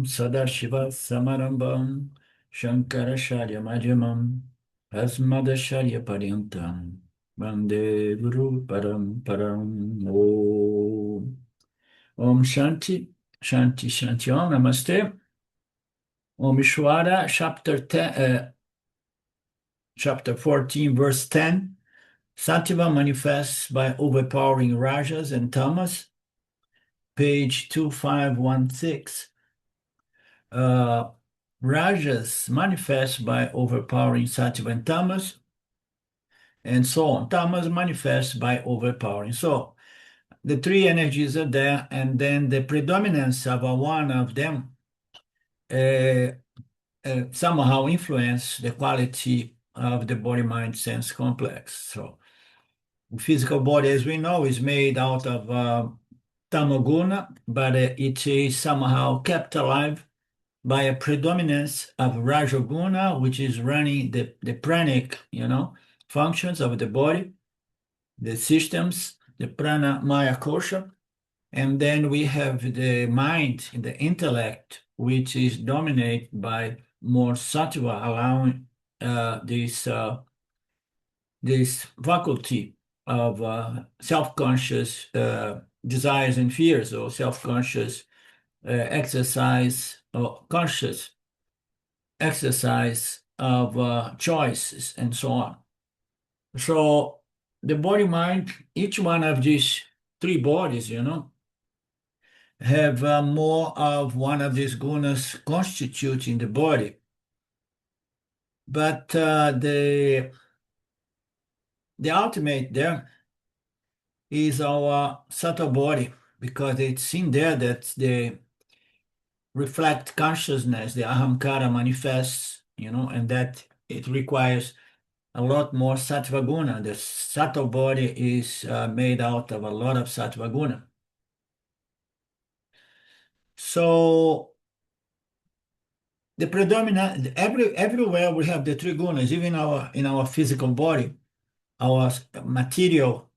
Sadashiva Samarambam Shankaracharya Madhyamam Asmadacharya Paryantam Vande Guru Param Om Om Shanti Shanti Shanti Om Namaste Om Ishwara chapter 10, chapter 14 verse 10 Sattva manifests by overpowering rajas and tamas, page 2516. Rajas manifest by overpowering sattva and tamas, and so on. Tamas manifests by overpowering. So the three energies are there, and then the predominance of one of them uh, somehow influence the quality of the body-mind-sense complex. So the physical body, as we know, is made out of tamoguna, but it is somehow kept alive by a predominance of Rajoguna, which is running the pranic, functions of the body, the systems, the prana, maya, kosha. And then we have the mind, the intellect, which is dominated by more sattva, allowing this faculty of self-conscious desires and fears, or self-conscious exercise or conscious exercise of choices and so on. So the body mind, each one of these three bodies, have more of one of these gunas constituting the body. But the ultimate there is our subtle body, because it's in there that the reflect consciousness, the ahamkara manifests, and that it requires a lot more sattva guna. The subtle body is made out of a lot of sattva guna. So the predominant, everywhere we have the three gunas, even in our physical body, our material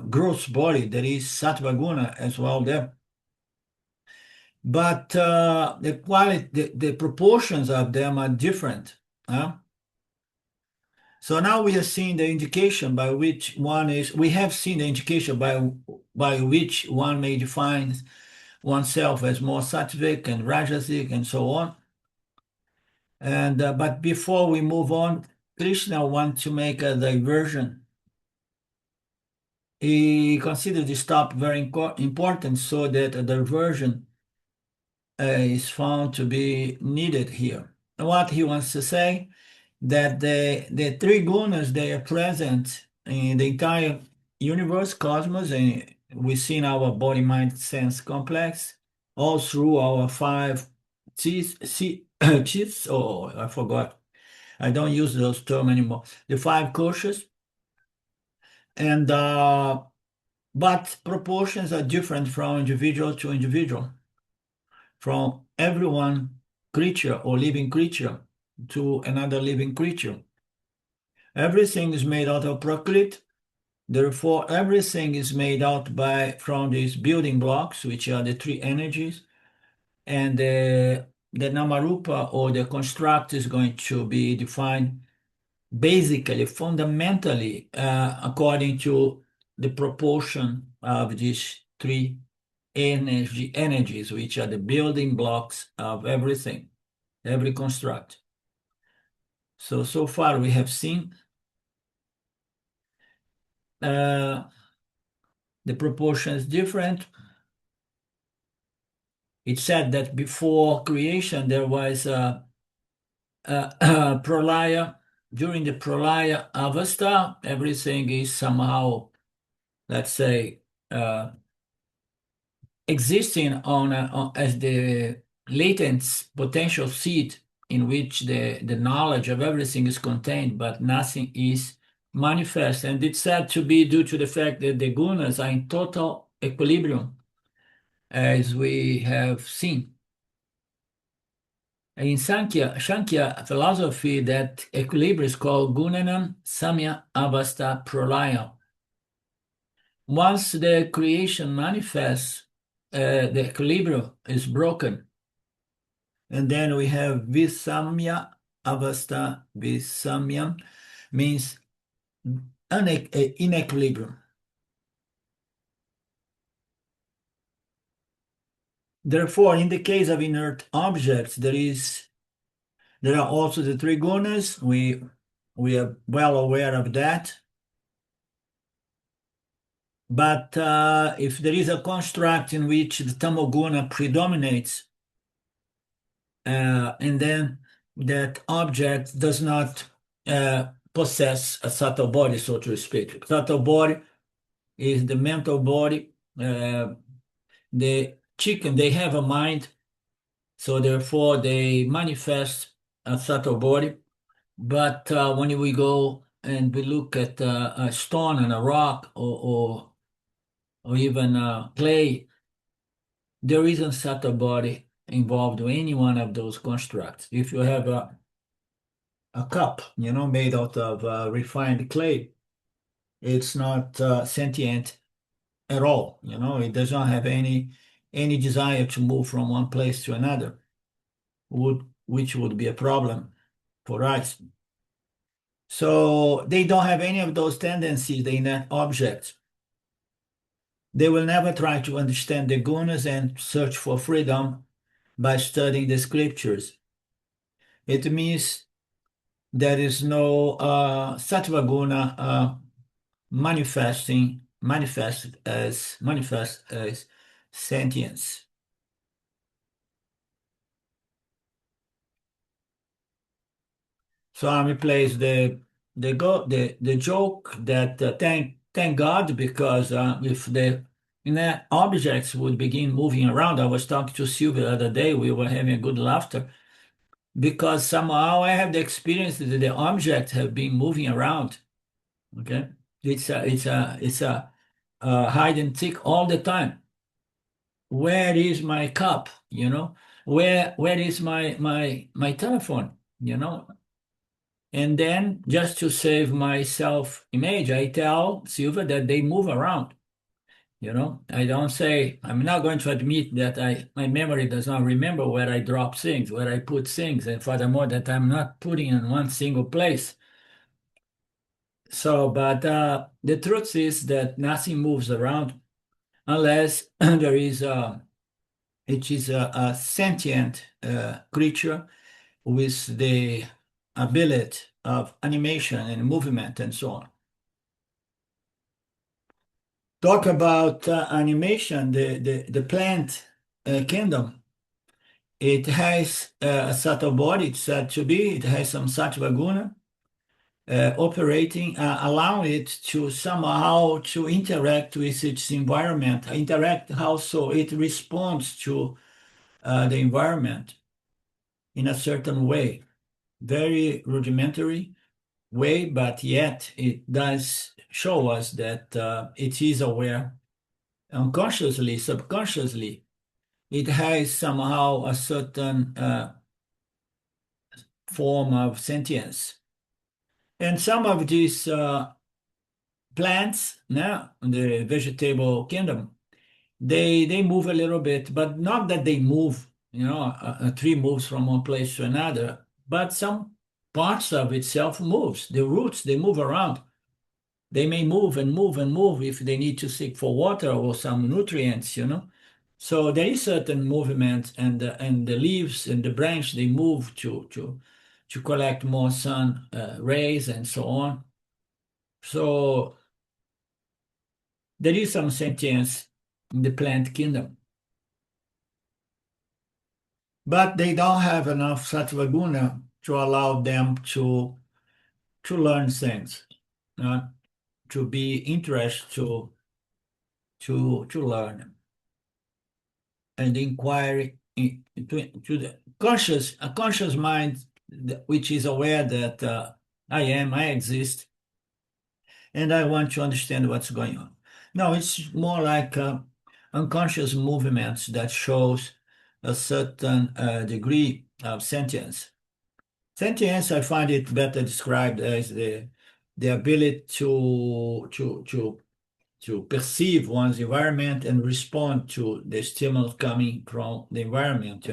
gross body, there is sattva guna as well there. But the quality, the proportions of them are different. So now we have seen the indication by which we have seen the indication by which one may define oneself as more sattvic and rajasic and so on. And but before we move on, Krishna wants to make a diversion. He considers this topic very important, so that a diversion is found to be needed here. What he wants to say, that the three gunas, they are present in the entire universe, cosmos, and we see in our body, mind, sense complex, all through our five chiefs. Oh, I forgot. I don't use those terms anymore. The five koshas. And but proportions are different from individual to individual, from everyone creature or living creature to another living creature. Everything is made out of Prakriti. Therefore, everything is made out from these building blocks, which are the three energies. And the Namarupa, or the construct, is going to be defined basically, fundamentally, according to the proportion of these three energies, which are the building blocks of everything, every construct. So far we have seen the proportion is different. It said that before creation there was a pralaya. During the pralaya avastha, everything is somehow, let's say, existing as the latent potential seed in which the knowledge of everything is contained, but nothing is manifest. And it's said to be due to the fact that the gunas are in total equilibrium, as we have seen. In Sankhya philosophy, that equilibrium is called Gunanam Samya Avastha Pralaya. Once the creation manifests, the equilibrium is broken. And then we have Visamya Avastha. Visamyam means in equilibrium. Therefore, in the case of inert objects, there are also the three gunas. We are well aware of that. But if there is a construct in which the tamoguna predominates, and then that object does not possess a subtle body, so to speak. Subtle body is the mental body. The chicken, they have a mind, so therefore they manifest a subtle body. But when we go and we look at a stone and a rock or even clay, there isn't subtle body involved in any one of those constructs. If you have a cup, made out of refined clay, it's not sentient at all. It does not have any desire to move from one place to another, which would be a problem for us. So they don't have any of those tendencies in that object. They will never try to understand the gunas and search for freedom by studying the scriptures. It means there is no sattva guna manifest as sentience. Swami plays the joke that thank God, because if the objects would begin moving around, I was talking to Sylvia the other day, we were having a good laughter, because somehow I have the experience that the objects have been moving around. Okay, it's a hide and seek all the time. Where is my cup? Where is my telephone? And then just to save my self-image, I tell Silva that they move around. I don't say, I'm not going to admit that my memory does not remember where I drop things, where I put things, and furthermore, that I'm not putting in one single place. So, but the truth is that nothing moves around unless it is a sentient creature with the ability of animation and movement and so on. Talk about animation, the plant kingdom. It has a subtle body, it's said to be. It has some sattva guna operating, allowing it to somehow to interact with its environment. Interact how so it responds to the environment in a certain way. Very rudimentary way, but yet it does show us that it is aware unconsciously, subconsciously. It has somehow a certain form of sentience. And some of these plants, now in the vegetable kingdom, they move a little bit, but not that they move, a tree moves from one place to another, but some parts of itself moves. The roots, they move around. They may move and move and move if they need to seek for water or some nutrients, So there is certain movement, and the leaves and the branch, they move to collect more sun rays and so on. So there is some sentience in the plant kingdom. But they don't have enough sattva guna to allow them to learn things, to be interested to learn and inquiry to the a conscious mind which is aware that I exist, and I want to understand what's going on. No, it's more like unconscious movements that shows a certain degree of sentience. Sentience, I find it better described as the ability to perceive one's environment and respond to the stimulus coming from the environment,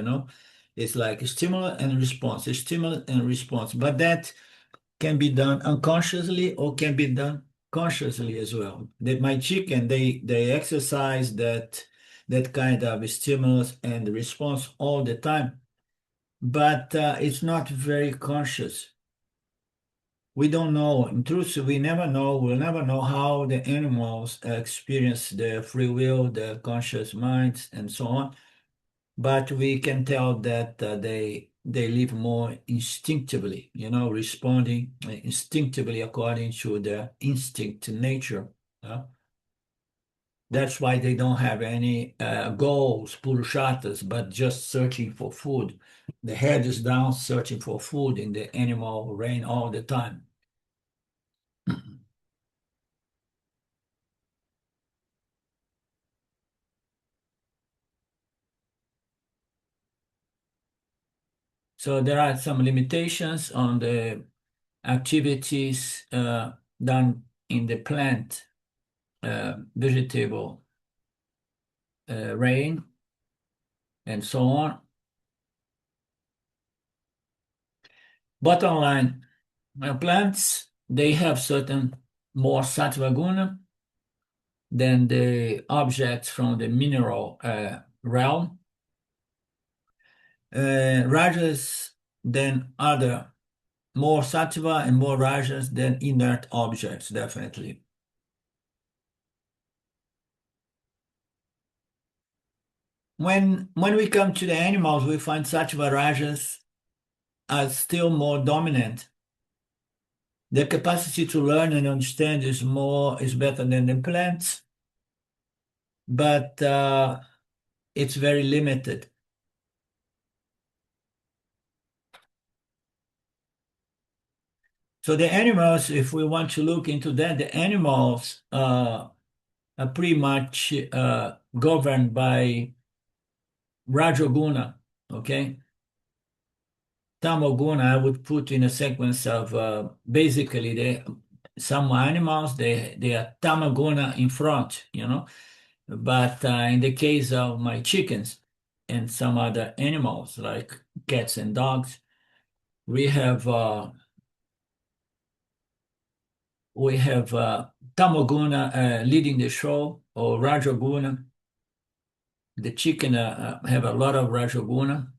It's like stimulus and response, stimulus and response. But that can be done unconsciously or can be done consciously as well. That my chicken, they exercise that kind of stimulus and response all the time, but it's not very conscious. We don't know. In truth, we never know. We'll never know how the animals experience their free will, their conscious minds, and so on. But we can tell that they live more instinctively, responding instinctively according to their instinct nature. That's why they don't have any goals, purusharthas, but just searching for food. The head is down, searching for food in the animal reign all the time. So there are some limitations on the activities done in the plant, vegetable reign, and so on. Bottom line, plants, they have certain more sattva guna than the objects from the mineral realm. Rajas than other, more sattva and more rajas than inert objects, definitely. When we come to the animals, we find sattva rajas are still more dominant. The capacity to learn and understand is better than the plants, but it's very limited. So the animals, if we want to look into that, the animals are pretty much governed by Rajoguna, okay? Tamoguna, I would put in a sequence of basically some animals, they are Tamaguna in front, But in the case of my chickens and some other animals like cats and dogs, we have Tamoguna leading the show, or Rajoguna. The chicken have a lot of Rajoguna,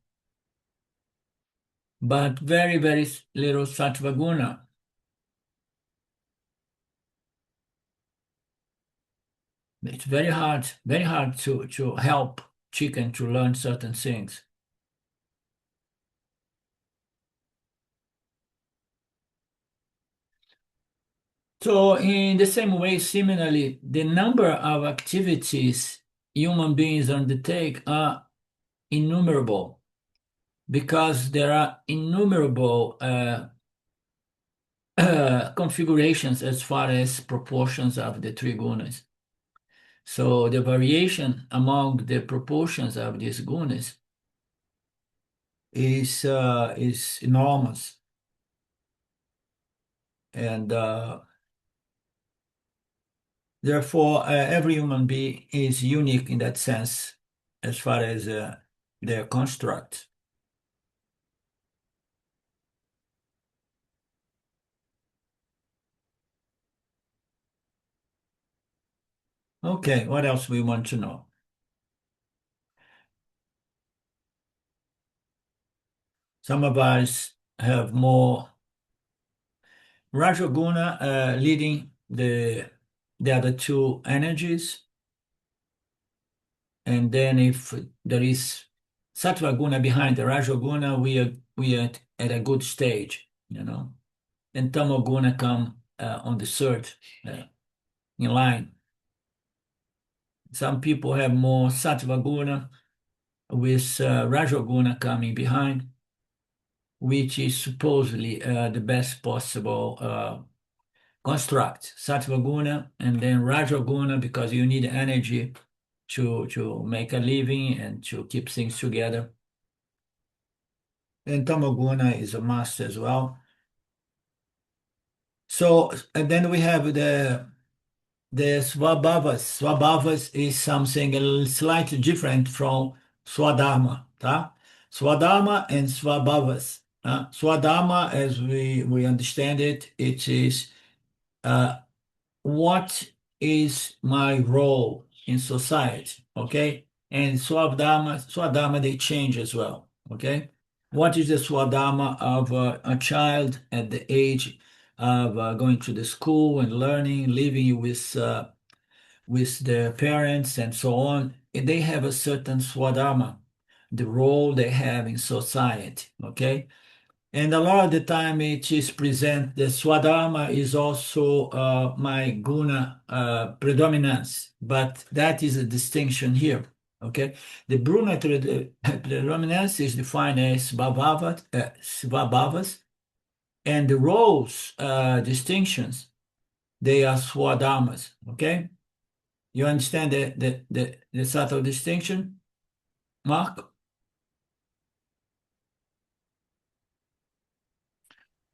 but very, very little Sattvaguna. It's very hard to help chicken to learn certain things. So in the same way, similarly, the number of activities human beings undertake are innumerable because there are innumerable configurations as far as proportions of the three gunas. So the variation among the proportions of these gunas is enormous, and therefore every human being is unique in that sense as far as their construct. Okay, what else we want to know? Some of us have more Rajoguna leading the other two energies. And then if there is Sattva guna behind the Rajoguna, we are at a good stage, And Tamoguna come on the third in line. Some people have more Sattva guna with Rajoguna coming behind, which is supposedly the best possible construct. Sattva guna and then Rajoguna, because you need energy to make a living and to keep things together. And Tamoguna is a must as well. So, and then we have the Swabhavas. Swabhavas is something a little slightly different from Swadharma, tá? Swadharma and Swabhavas. Swadharma, as we understand it, it is uh, what is my role in society, okay? And Swadharma, they change as well, okay? What is the Swadharma of a child at the age of going to the school and learning, living with their parents and so on? And they have a certain Swadharma, the role they have in society, okay? And a lot of the time it is present, the Swadharma is also my guna predominance, but that is a distinction here. Okay, the Bruna predominance is defined as Svabhavas, and the roles distinctions, they are Swadharmas. Okay, you understand the subtle distinction, Mark?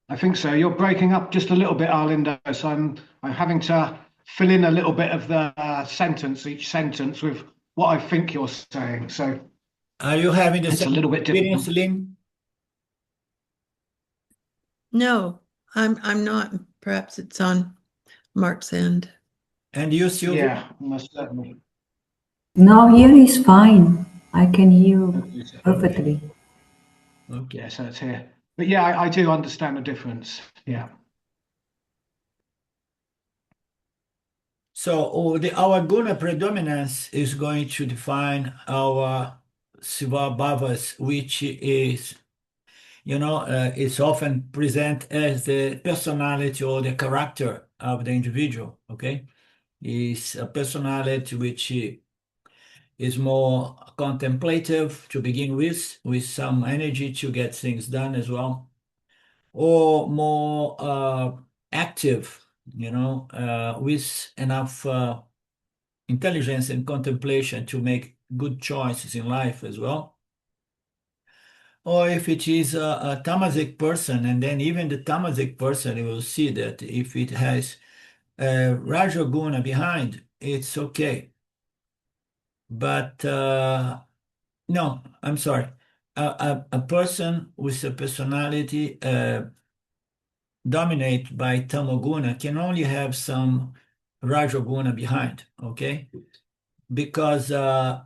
I think so. You're breaking up just a little bit, Arlindo. So I'm having to fill in a little bit of the sentence, each sentence, with what I think you're saying. So Are you having the it's a same little bit experience, difficult. Lynn? No, I'm not. Perhaps it's on Mark's end. And you, Sylvia? Yeah, most certainly. No, here is fine. I can hear you perfectly. Okay. Yeah, so it's here. But yeah, I do understand the difference. Yeah. So our guna predominance is going to define our Sivabhavas, which is, it's often present as the personality or the character of the individual, okay? It's a personality which is more contemplative to begin with some energy to get things done as well, or more active, with enough intelligence and contemplation to make good choices in life as well. Or if it is a tamasic person, and then even the tamasic person, you will see that if it has Rajoguna behind, it's okay. But no, I'm sorry. A person with a personality dominated by Tamoguna can only have some Rajoguna behind, okay? Because let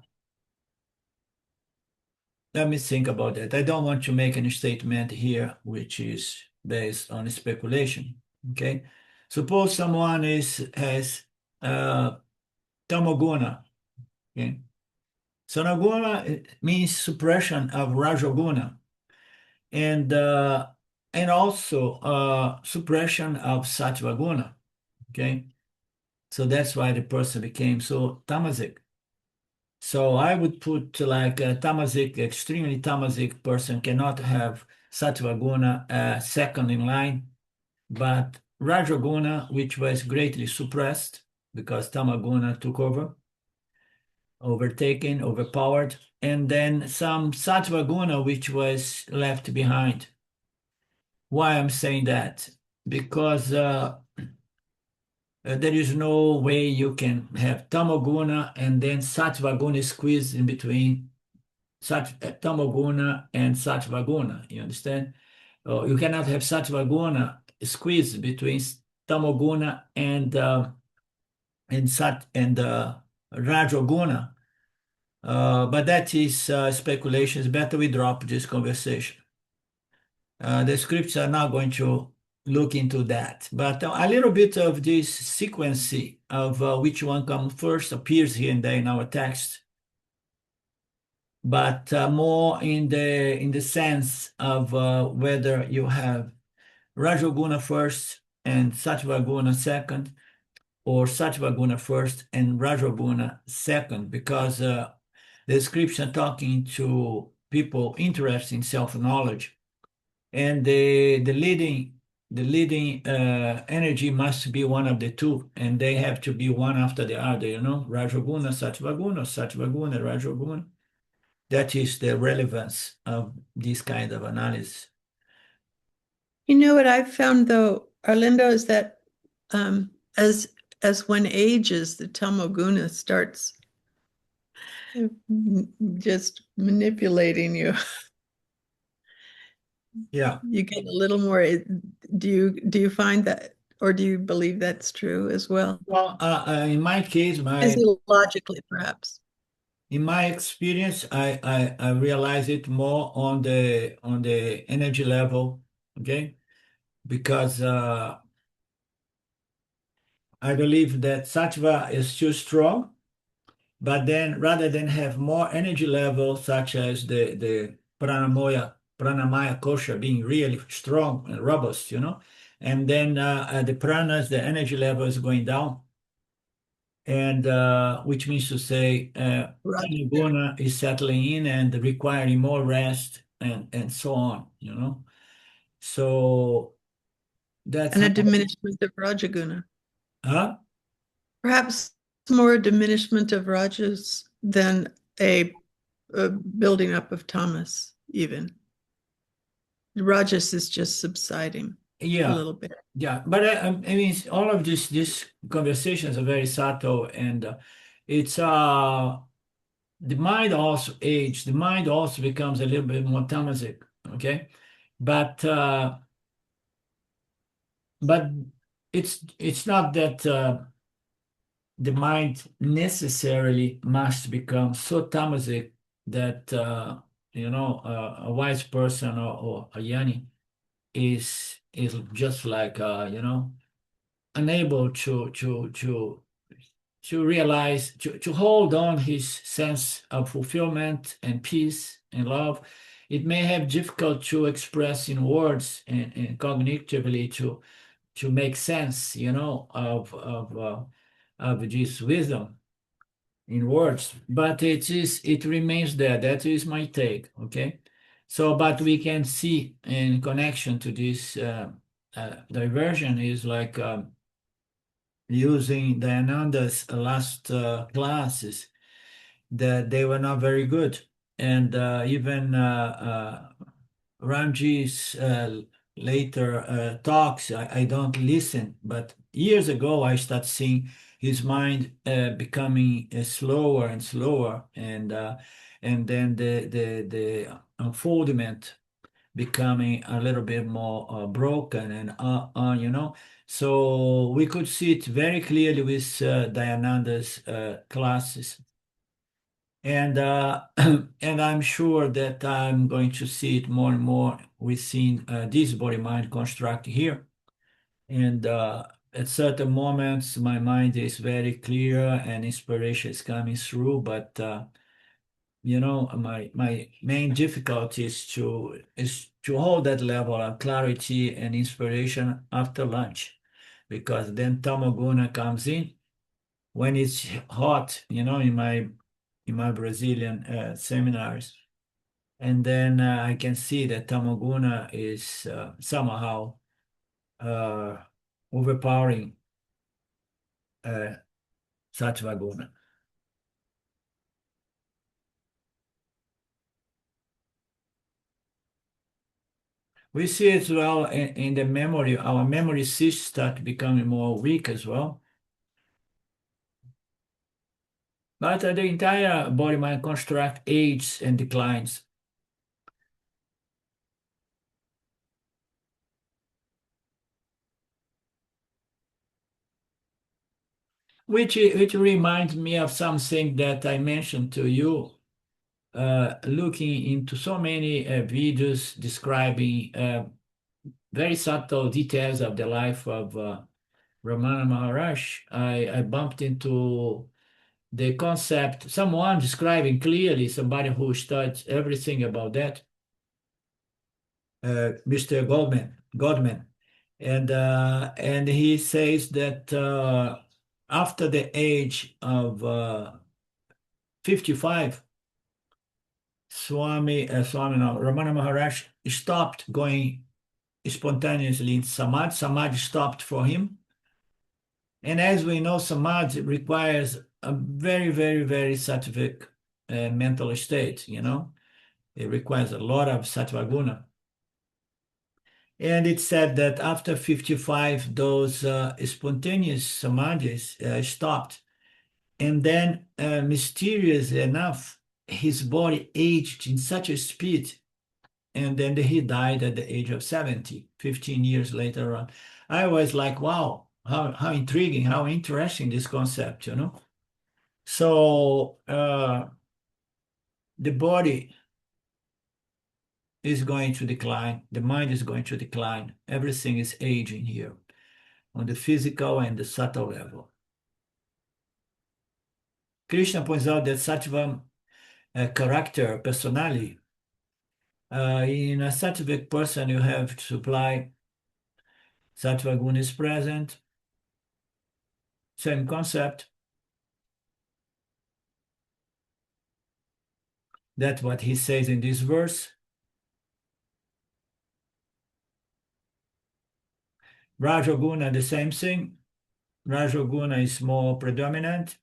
me think about that. I don't want to make any statement here which is based on speculation, okay? Suppose someone has Tamoguna, okay? Sanaguna means suppression of Rajoguna, and also suppression of Sattvaguna. Okay, so that's why the person became so tamasic. So I would put like a tamasic, extremely tamasic person cannot have Sattvaguna second in line, but Rajoguna, which was greatly suppressed because Tamaguna took over, overtaken, overpowered, and then some Sattvaguna which was left behind. Why I'm saying that? Because there is no way you can have Tamoguna and then Sattvaguna squeeze in between Tamoguna and Sattvaguna. You understand? You cannot have Sattvaguna squeeze between Tamoguna and Rajoguna. But that is speculation. It's better we drop this conversation. The scripts are not going to look into that. But a little bit of this sequence of which one comes first appears here and there in our text, but more in the sense of whether you have Rajoguna first and Sattvaguna second, or Sattvaguna first and Rajoguna second, because the scripts are talking to people interested in self-knowledge. And the leading energy must be one of the two, and they have to be one after the other, Rajoguna, Sattvaguna, Rajoguna. That is the relevance of this kind of analysis. You know what I've found though, Arlindo, is that as one ages, the Tamoguna starts just manipulating you. Yeah. You get a little more. Do you find that, or do you believe that's true as well? Well, in my case, Physiologically, perhaps. in my experience, I realize it more on the energy level, okay? Because I believe that sattva is too strong, but then rather than have more energy levels, such as the pranamaya kosha being really strong and robust, and then the pranas, the energy level is going down, and which means to say Roger. guna is settling in and requiring more rest and so on, So that's And a how, diminishment of Rajaguna. huh? Perhaps more a diminishment of Rajas than a building up of tamas, even. Rajas is just subsiding a Yeah. little bit. Yeah, but I mean, all of these conversations are very subtle, and it's the mind also age. The mind also becomes a little bit more tamasic, okay? But but it's not that the mind necessarily must become so tamasic that a wise person or a yani is just like unable to realize, to hold on his sense of fulfillment and peace and love. It may have difficult to express in words and cognitively to make sense, of this wisdom in words, but it remains there. That is my take. Okay. So, but we can see in connection to this diversion is like using Dayananda's last classes, that they were not very good. And even Ramji's later talks, I don't listen. But years ago, I started seeing his mind becoming slower and slower, and then the unfoldment becoming a little bit more broken and so we could see it very clearly with Dayananda's classes, and and I'm sure that I'm going to see it more and more within this body mind construct here, and at certain moments my mind is very clear and inspiration is coming through, but my main difficulty is to hold that level of clarity and inspiration after lunch, because then tamoguna comes in when it's hot, in my Brazilian seminars, and then I can see that tamoguna is somehow uh, overpowering uh, sattva guna. We see it as well in the memory. Our memory cysts start becoming more weak as well. But the entire body mind construct ages and declines. Which reminds me of something that I mentioned to you, looking into so many videos describing very subtle details of the life of Ramana Maharaj. I bumped into the concept, someone describing clearly, somebody who studies everything about that, Mr. Godman, and he says that after the age of 55, Ramana Maharaj stopped going spontaneously in samadhi. Samadhi stopped for him. And as we know, samadhi requires a very, very, very sattvic mental state, It requires a lot of sattva guna. And it said that after 55, those spontaneous samadhis stopped. And then, mysterious enough, his body aged in such a speed and then he died at the age of 70, 15 years later on. I was like, wow, how intriguing, how interesting this concept, you know? So the body is going to decline, the mind is going to decline, everything is aging here on the physical and the subtle level. Krishna points out that Sattva character, personality, in a sattvic person, you have to supply Sattva guna is present, same concept. That's what he says in this verse. Rajoguna, the same thing. Rajoguna is more predominant.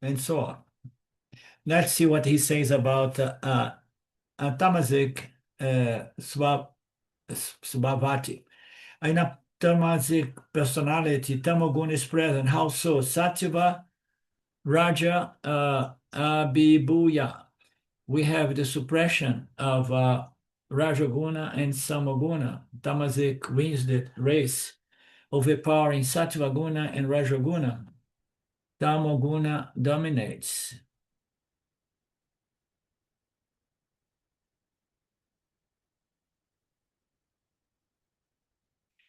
And so on. Let's see what he says about tamasic svabhati. In a tamasic personality, tamoguna is present. How so? Sattva, Raja, Abhibuya. We have the suppression of Rajoguna and Samoguna. Tamasic wins the race, overpowering Sattva guna and Rajoguna. Tamoguna dominates.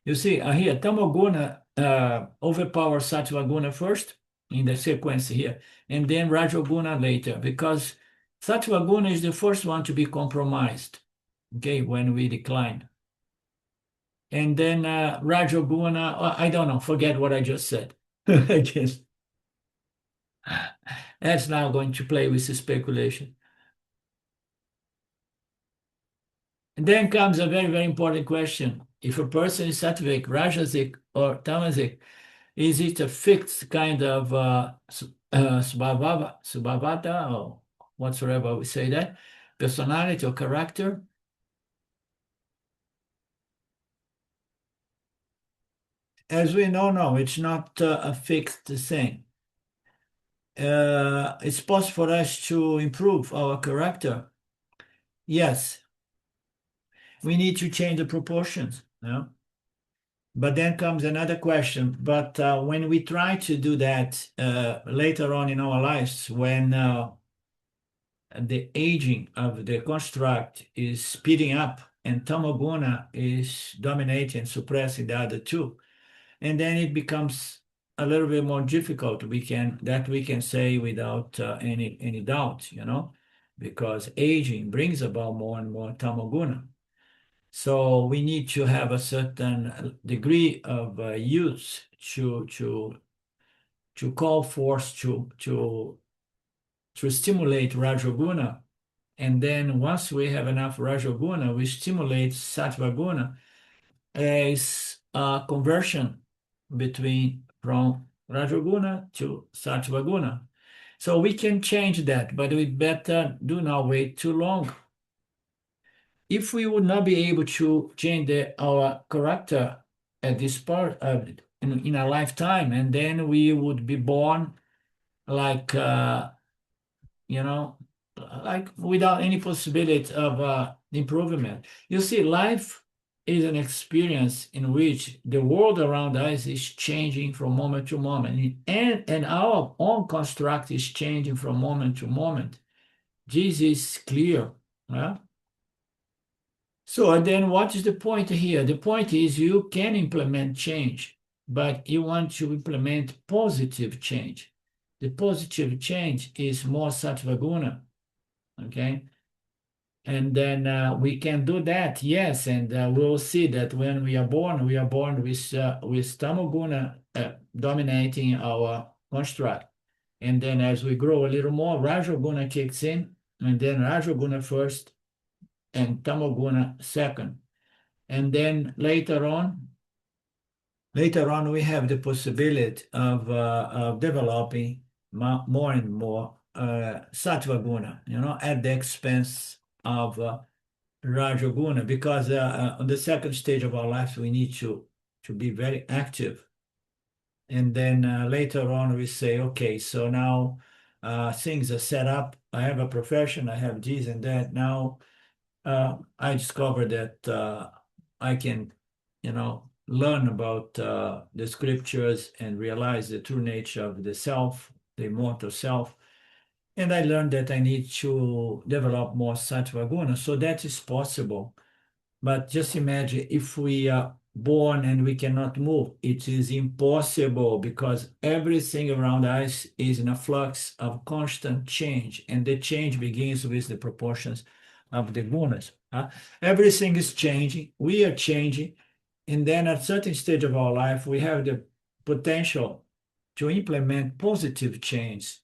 You see, here, Tamoguna overpowers Sattva guna first in the sequence here, and then Rajoguna later, because Sattva guna is the first one to be compromised, okay, when we decline. And then Rajoguna, I don't know, forget what I just said. I guess. That's now going to play with the speculation. And then comes a very, very important question. If a person is sattvic, rajasic, or tamasic, is it a fixed kind of subhavata, or whatsoever we say that, personality or character? As we know, no, it's not a fixed thing. It's possible for us to improve our character. Yes. We need to change the proportions. No? But then comes another question. But when we try to do that later on in our lives, when the aging of the construct is speeding up and tamoguna is dominating, suppressing the other two, and then it becomes a little bit more difficult. We can say without any doubt, you know, because aging brings about more and more tamoguna. So we need to have a certain degree of use to call forth to stimulate Rajoguna, and then once we have enough Rajoguna, we stimulate Sattva guna as a conversion from Rajoguna to Sattva guna. So we can change that, but we better do not wait too long. If we would not be able to change our character at this part in a lifetime, and then we would be born like like without any possibility of improvement. You see, life is an experience in which the world around us is changing from moment to moment, and our own construct is changing from moment to moment. This is clear. Yeah? So then what is the point here? The point is you can implement change, but you want to implement positive change. The positive change is more sattva guna, okay? And then we can do that, yes, and we'll see that when we are born with tamoguna dominating our construct. And then as we grow a little more, rajoguna kicks in, and then rajoguna first, and tamoguna second. And then later on we have the possibility of developing more and more sattva guna, at the expense of rajoguna, because on the second stage of our life we need to be very active. And then later on we say, okay, so now things are set up. I have a profession, I have this and that. Now I discovered that I can, learn about the scriptures and realize the true nature of the self, the immortal self. And I learned that I need to develop more sattva guna. So that is possible. But just imagine if we are born and we cannot move, it is impossible because everything around us is in a flux of constant change. And the change begins with the proportions of the gunas. Everything is changing. We are changing. And then at a certain stage of our life, we have the potential to implement positive change.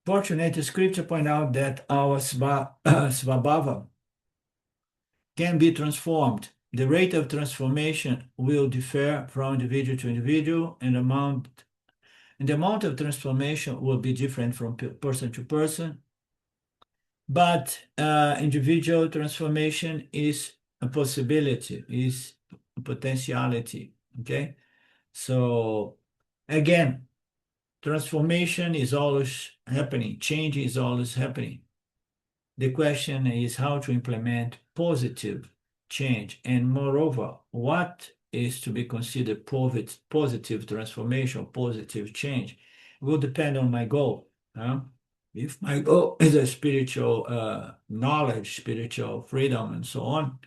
Fortunately, scripture point out that our svabhava can be transformed. The rate of transformation will differ from individual to individual, and the amount of transformation will be different from person to person. But individual transformation is a possibility, is a potentiality. Okay, so again, transformation is always happening, change is always happening. The question is how to implement positive change, and moreover, what is to be considered positive transformation, positive change, will depend on my goal. If my goal is a spiritual knowledge, spiritual freedom, and so on,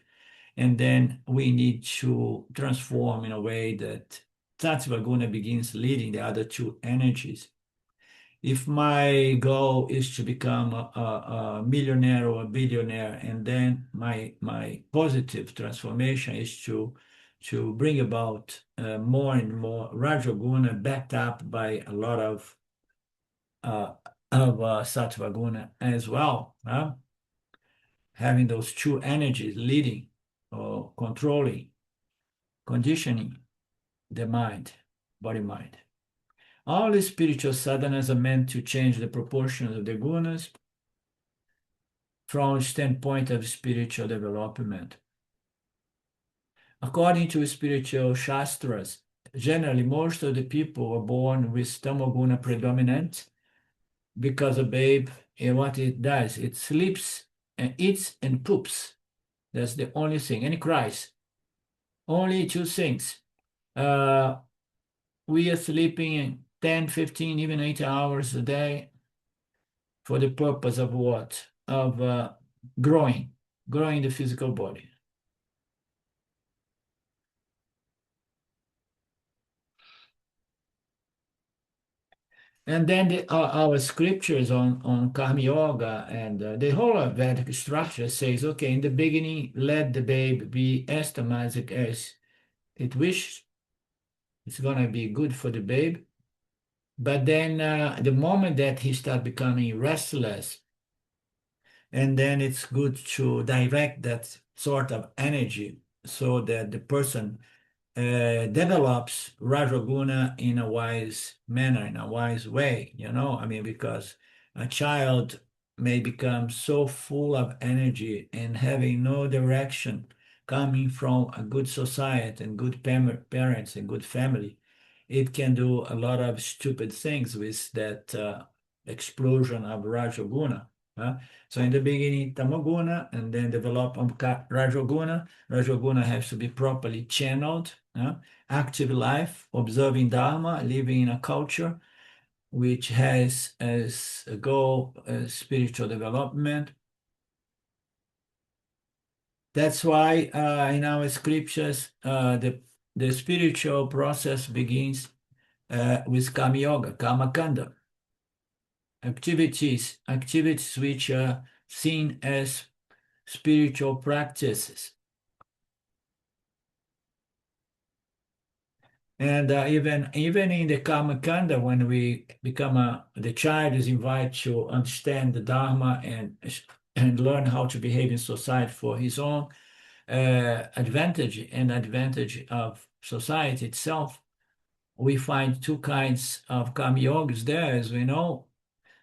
and then we need to transform in a way that Sattva Guna begins leading the other two energies. If my goal is to become a millionaire or a billionaire, and then my positive transformation is to bring about more and more Rajoguna backed up by a lot of Sattva Guna as well. Having those two energies leading or controlling, conditioning the mind, body-mind. All the spiritual sadhanas are meant to change the proportions of the gunas from a standpoint of spiritual development. According to spiritual shastras, generally most of the people are born with tamoguna predominant because a babe, and what it does, it sleeps and eats and poops. That's the only thing, and it cries. Only two things. We are sleeping 10, 15, even 8 hours a day for the purpose of what? Of growing the physical body. And then our scriptures on Karma Yoga and the whole Vedic structure says, okay, in the beginning, let the babe be as tamasic as it wishes. It's going to be good for the babe. But then the moment that he starts becoming restless, and then it's good to direct that sort of energy so that the person develops Rajoguna in a wise manner, in a wise way, because a child may become so full of energy and having no direction coming from a good society and good parents and good family. It can do a lot of stupid things with that explosion of Rajoguna. So in the beginning, Tamoguna, and then develop Rajoguna. Rajoguna has to be properly channeled. Active life, observing Dharma, living in a culture which has as a goal spiritual development. That's why in our scriptures, the spiritual process begins with Kama Yoga, Kama Kanda. Activities which are seen as spiritual practices. And even in the Karma Kanda, when we become the child is invited to understand the Dharma and learn how to behave in society for his own advantage and advantage of society itself. We find two kinds of Karma Yogas there, as we know.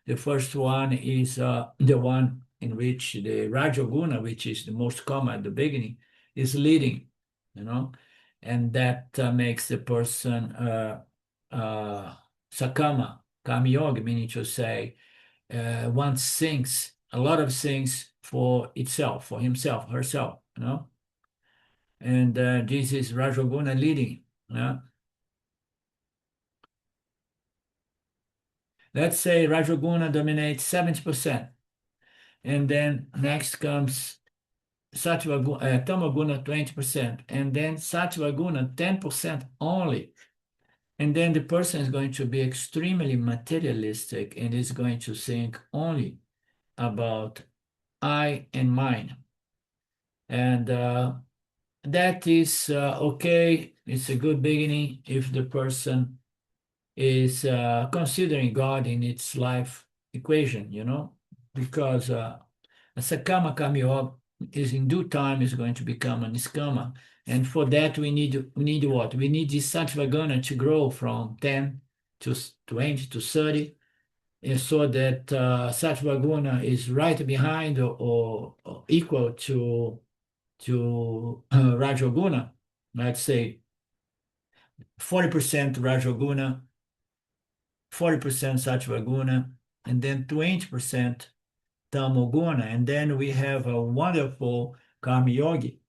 The first one is the one in which the Rajoguna, which is the most common at the beginning, is leading, and that makes the person sakama, kama yoga, meaning to say wants things, a lot of things for itself, for himself, herself, and this is Rajoguna leading. Let's say Rajoguna dominates 70%, and then next comes Tamaguna 20%, and then Sattvaguna 10% only. And then the person is going to be extremely materialistic and is going to think only about I and mine. And that is okay. It's a good beginning if the person is considering God in its life equation, because a Sakama Kami-yoga is in due time is going to become a Niskama. And for that, we need what? We need this Sattvaguna to grow from 10 to 20 to 30, and so that Sattvaguna is right behind or equal to Rajoguna. Let's say 40% Rajoguna, 40% Sattvaguna, and then 20% Tamoguna. And then we have a wonderful Karma Yogi.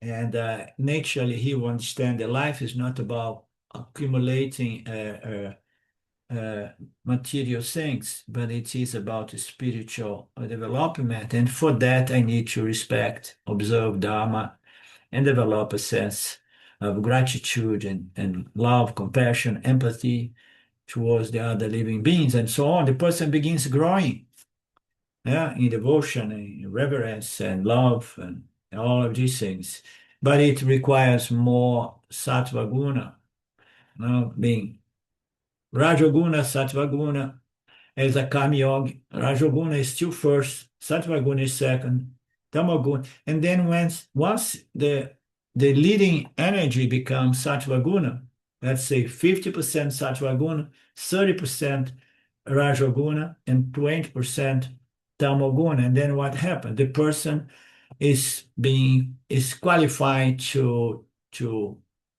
And naturally, he will understand that life is not about accumulating material things, but it is about spiritual development. And for that, I need to respect, observe Dharma, and develop a sense of gratitude and love, compassion, empathy towards the other living beings, and so on. The person begins growing in devotion, and reverence, and love, and all of these things. But it requires more sattva guna, being Rajoguna, sattva guna as a karma yoga. Rajoguna is still first, sattva guna is second, tamoguna, and then once the leading energy becomes sattva guna, let's say 50% sattva guna, 30% Rajoguna, and 20% Tamoguna. And then what happened? The person is qualified to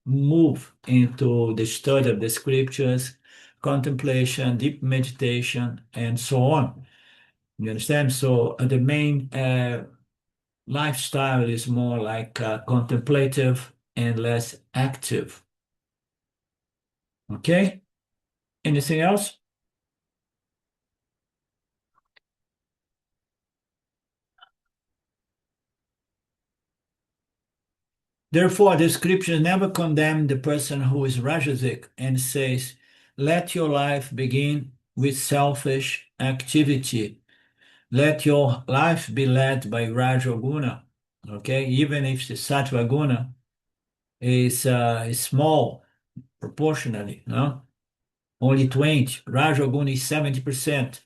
move into the study of the scriptures, contemplation, deep meditation, and so on. You understand? So the main lifestyle is more like contemplative and less active. Okay? Anything else? Therefore, the scriptures never condemn the person who is Rajasic and says, let your life begin with selfish activity. Let your life be led by Rajoguna. Okay, even if the Sattva Guna is small proportionally, no? Only 20. Rajoguna is 70%.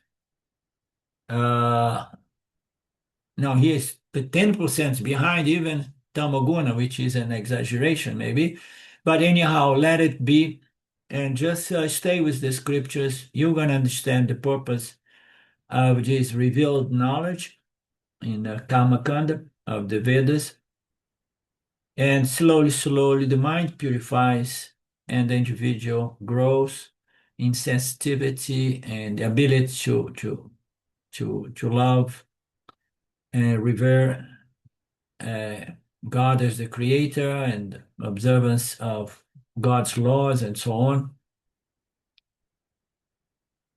No, he is 10% behind even Tamoguna, which is an exaggeration maybe. But anyhow, let it be, and just stay with the scriptures. You're going to understand the purpose of this revealed knowledge in the Kamakanda of the Vedas. And slowly, slowly, the mind purifies and the individual grows in sensitivity and the ability to love and revere God as the creator and observance of God's laws and so on.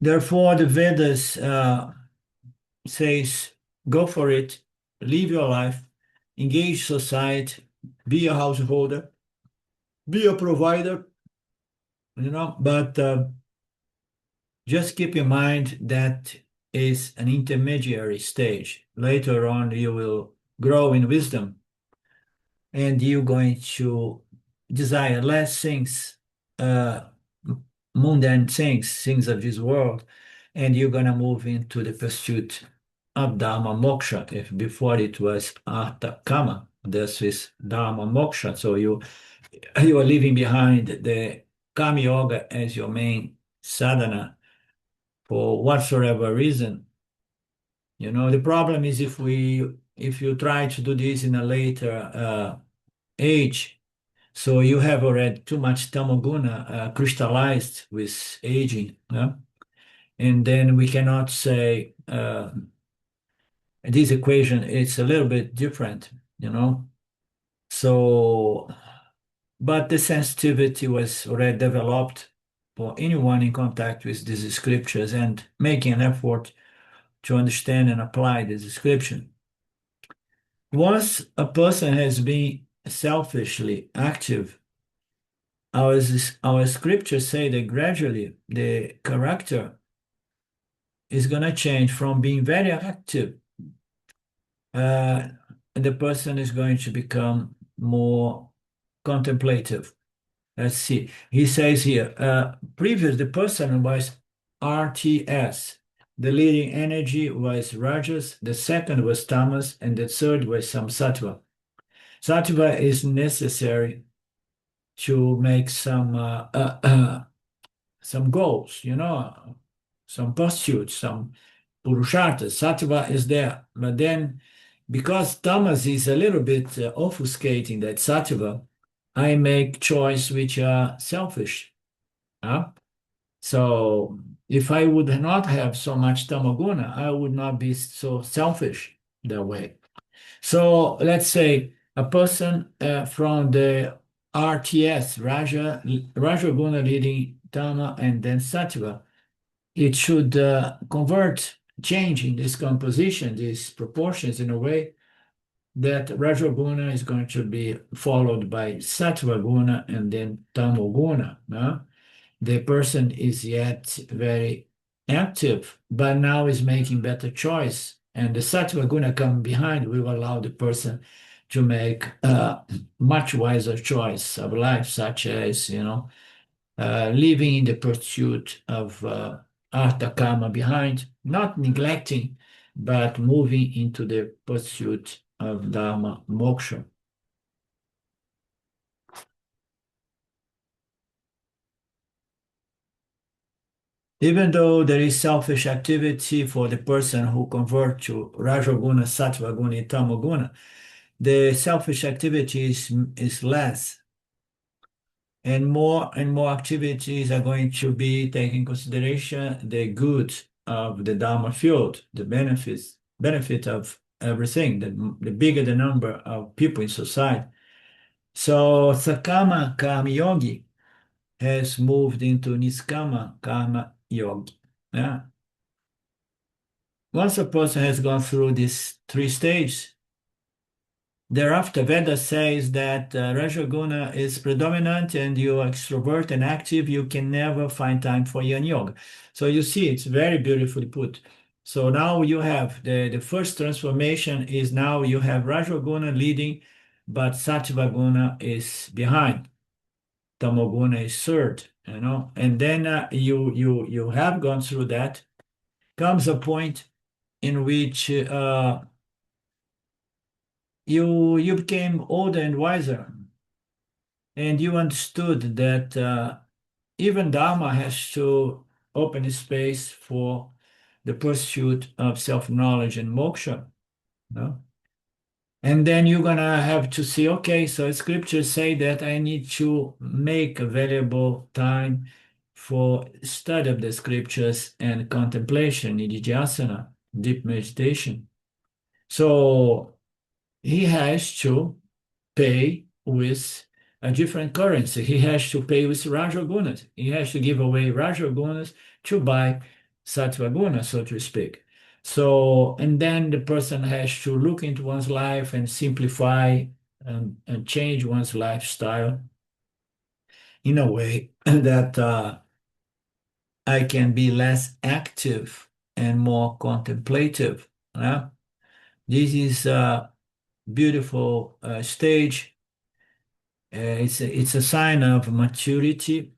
Therefore, the Vedas says, go for it, live your life, engage society, be a householder, be a provider, but just keep in mind that is an intermediary stage. Later on, you will grow in wisdom and you're going to desire less things, mundane things of this world, and you're going to move into the pursuit of Dharma Moksha. If before it was Artha Kama, this is Dharma Moksha. So you are leaving behind the Kama Yoga as your main sadhana for whatsoever reason. The problem is if you try to do this in a later age, So you have already too much tamoguna crystallized with aging. And then we cannot say this equation is a little bit different, So, but the sensitivity was already developed for anyone in contact with these scriptures and making an effort to understand and apply this description. Once a person has been selfishly active, our scriptures say that gradually the character is going to change from being very active. The person is going to become more contemplative. Let's see. He says here, previous the person was RTS. The leading energy was Rajas, the second was Tamas, and the third was some Sattva. Sattva is necessary to make some goals, some pursuits, some purusharthas. Sattva is there. But then, because Tamas is a little bit obfuscating that Sattva, I make choice which are selfish. So if I would not have so much tamaguna, I would not be so selfish that way. So let's say a person from the RTS, Raja Guna leading Tama and then Sattva, it should convert, change in this composition, these proportions in a way that Raja Guna is going to be followed by Sattva Guna and then Tamo Guna. The person is yet very active, but now is making better choice. And the Sattva Guna come behind will allow the person to make a much wiser choice of life, such as, living in the pursuit of Artha Kama behind, not neglecting, but moving into the pursuit of Dharma Moksha. Even though there is selfish activity for the person who convert to Rajoguna, Sattva Guna, and Tamoguna, the selfish activity is less. And more activities are going to be taking in consideration the good of the Dharma field, the benefit of everything, the bigger the number of people in society. So Sakama Karma Yogi has moved into Niskama Karma Yogi. Yeah. Once a person has gone through these three stages, thereafter Veda says that Rajaguna is predominant and you are extrovert and active, you can never find time for Yan Yoga. So you see, it's very beautifully put. So now you have the first transformation is now you have Rajaguna leading, but Sattva Guna is behind. Tamoguna is third, and then you have gone through that. Comes a point in which you became older and wiser, and you understood that even Dharma has to open space for the pursuit of self-knowledge and moksha. And then you're gonna have to see, okay, so scriptures say that I need to make available time for study of the scriptures and contemplation, nididhyasana, deep meditation. So he has to pay with a different currency. He has to pay with Rajagunas. He has to give away Rajagunas to buy Sattva Guna, so to speak. So, and then the person has to look into one's life and simplify and change one's lifestyle in a way that I can be less active and more contemplative. This is a beautiful stage. It's a sign of maturity,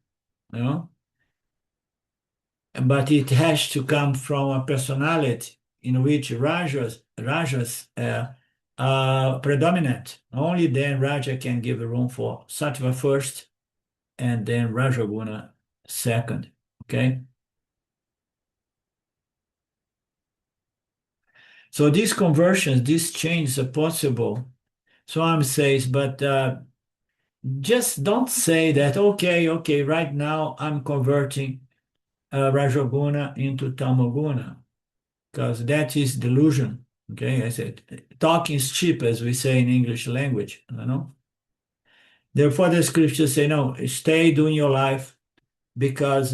but it has to come from a personality in which rajas are predominant. Only then Raja can give room for Sattva first and then Rajaguna second. Okay? So these conversions, these changes are possible. Swami says, but just don't say that, okay, right now I'm converting Rajoguna into Tamoguna, because that is delusion. Okay, I said, talking is cheap, as we say in English language, you know. Therefore, the scriptures say, no, stay doing your life, because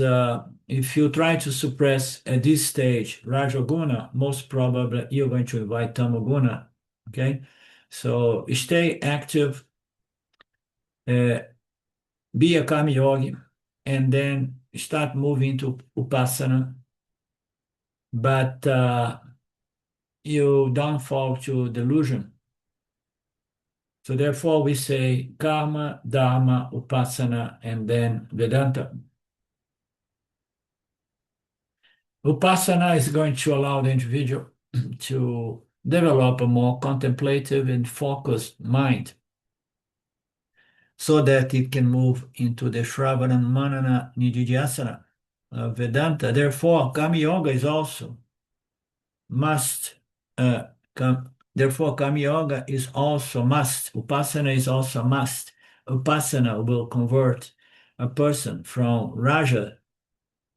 if you try to suppress at this stage Rajoguna, most probably you're going to invite Tamoguna. Okay, so stay active, be a Karma Yogi, and then start moving to Upasana, but you don't fall to delusion. So therefore we say Karma, Dharma, Upasana, and then Vedanta. Upasana is going to allow the individual to develop a more contemplative and focused mind, so that it can move into the Shravana, Manana, Nididhyasana of Vedanta. Therefore, Karma Yoga is also must. Therefore, Karma Yoga is also must. Upasana is also must. Upasana will convert a person from Raja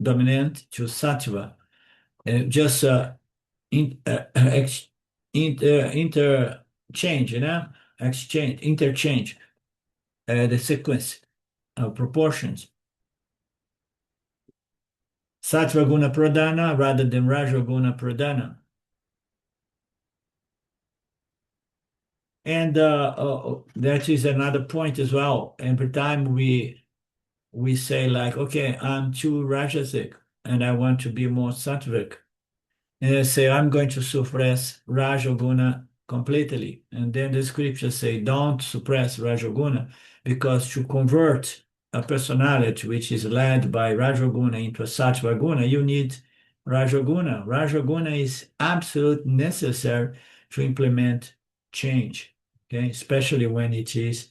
dominant to Sattva. Just interchange, you know, interchange the sequence of proportions. Sattva guna pradhana rather than Raja guna pradhana. And that is another point as well. Every time we say like, okay, I'm too Rajasic and I want to be more Sattvic, and I say I'm going to suppress Rajoguna completely. And then the scriptures say don't suppress Rajoguna, because to convert a personality which is led by Rajoguna into a Sattva guna, you need Rajoguna. Rajoguna is absolutely necessary to implement change, okay? Especially when it is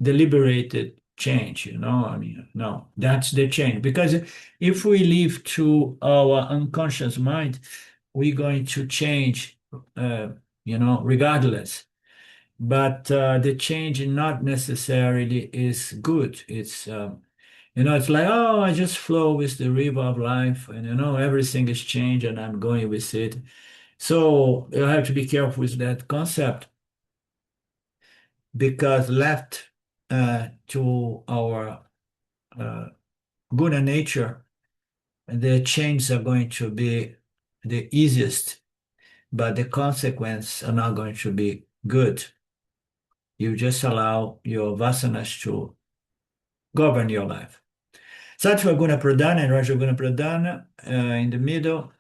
deliberated change, you know. I mean, no, that's the change. Because if we leave to our unconscious mind, we're going to change, you know, regardless. But the change not necessarily is good. It's, you know, it's like, oh, I just flow with the river of life, and, you know, everything is changed and I'm going with it. So you have to be careful with that concept, because left to our guna nature, the changes are going to be the easiest, but the consequences are not going to be good. You just allow your vasanas to govern your life. Sattva guna pradhana and Raja guna pradhana in the middle.